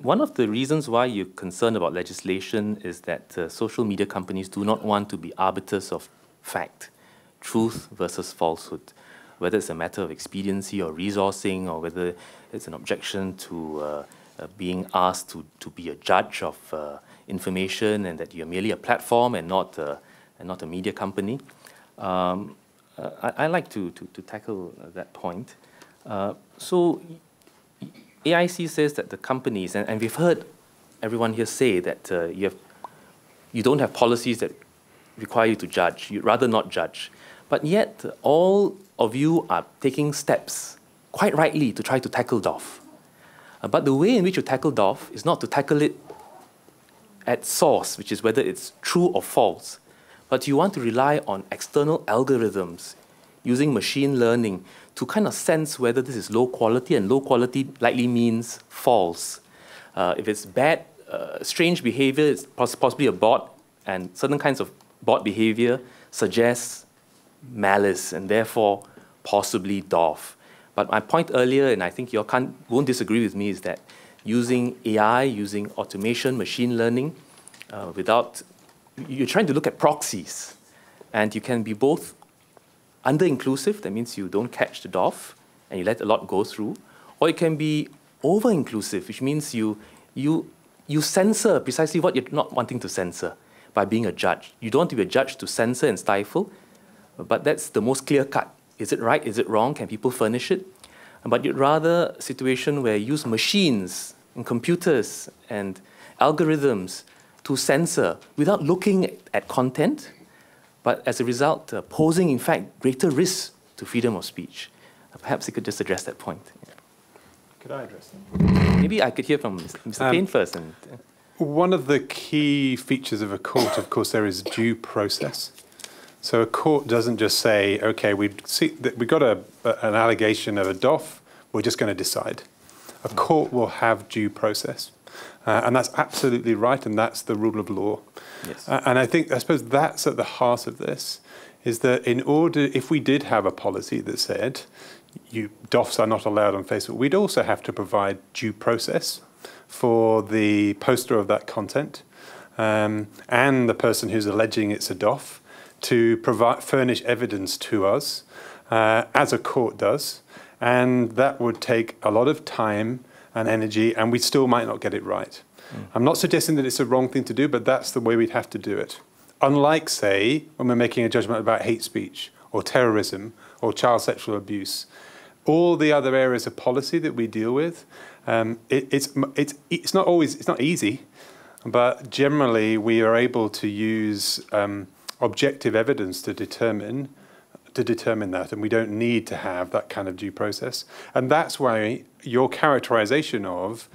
One of the reasons why you're concerned about legislation is that social media companies do not want to be arbiters of fact, truth versus falsehood, whether it's a matter of expediency or resourcing, or whether it's an objection to being asked to be a judge of information, and that you're merely a platform and not a media company. I like to tackle that point. So AIC says that the companies, and we've heard everyone here say that you don't have policies that require you to judge. You'd rather not judge. But yet, all of you are taking steps, quite rightly, to try to tackle DOF. But the way in which you tackle DOF is not to tackle it at source, which is whether it's true or false, but you want to rely on external algorithms using machine learning to kind of sense whether this is low quality, and low quality likely means false. If it's bad, strange behavior, it's possibly a bot, and certain kinds of bot behavior suggests malice, and therefore possibly DOF. But my point earlier, and I think you all won't disagree with me, is that using AI, using automation, machine learning, you're trying to look at proxies, and you can be both under-inclusive, that means you don't catch the DOF, and you let a lot go through, or it can be over-inclusive, which means you censor precisely what you're not wanting to censor by being a judge. You don't want to be a judge to censor and stifle, but that's the most clear-cut. Is it right? Is it wrong? Can people furnish it? But you'd rather a situation where you use machines and computers and algorithms to censor without looking at content, but as a result, posing, in fact, greater risks to freedom of speech. Perhaps you could just address that point. Yeah. Could I address that? Maybe I could hear from Mr. Payne first. One of the key features of a court, of course, there is due process. So a court doesn't just say, okay, we've got an allegation of a DOF, we're just going to decide. A court will have due process. And that's absolutely right, and that's the rule of law. Yes. And I suppose that's at the heart of this, is that if we did have a policy that said DOFs are not allowed on Facebook, we'd also have to provide due process for the poster of that content and the person who's alleging it's a DOF to furnish evidence to us, as a court does. And that would take a lot of time and energy, and we still might not get it right. I'm not suggesting that it's a wrong thing to do, but that's the way we'd have to do it. Unlike, say, when we're making a judgment about hate speech or terrorism or child sexual abuse, all the other areas of policy that we deal with, it's not easy, but generally we are able to use objective evidence to determine that, and we don't need to have that kind of due process. And that's why your characterization of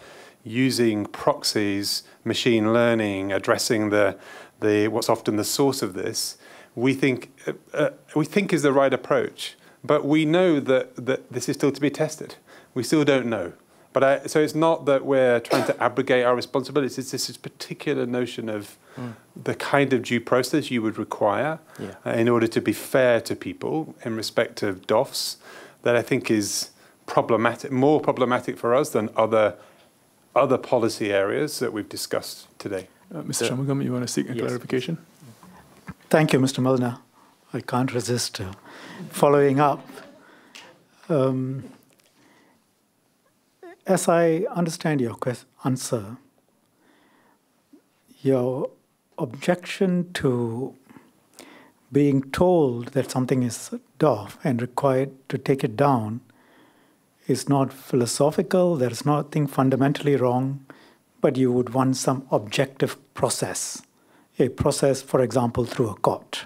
using proxies, machine learning, addressing the what's often the source of this, we think is the right approach. But we know that this is still to be tested. We still don't know. But so it's not that we're trying to abrogate our responsibilities. It's this particular notion of the kind of due process you would require in order to be fair to people in respect of DOFs that I think is more problematic for us than other policy areas that we've discussed today. Mr. Shanmugam, you want to seek a clarification? Thank you, Mr. Milner. I can't resist following up. As I understand your answer, your objection to being told that something is DOF and required to take it down is not philosophical, there's nothing fundamentally wrong, but you would want some objective process, a process, for example, through a court.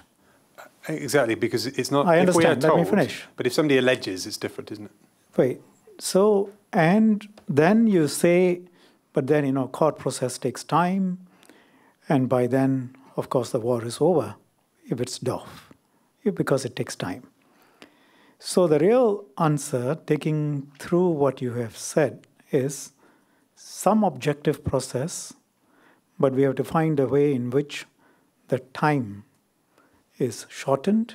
Exactly, because it's not... I understand, let me finish. But if somebody alleges, it's different, isn't it? Wait, so, and then you say, but then, court process takes time, and by then, of course, the war is over, if it's DOF, because it takes time. So the real answer, taking through what you have said, is some objective process, but we have to find a way in which the time is shortened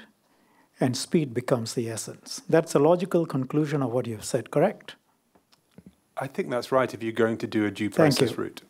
and speed becomes the essence. That's a logical conclusion of what you have said, correct? I think that's right if you're going to do a due Thank process you. route.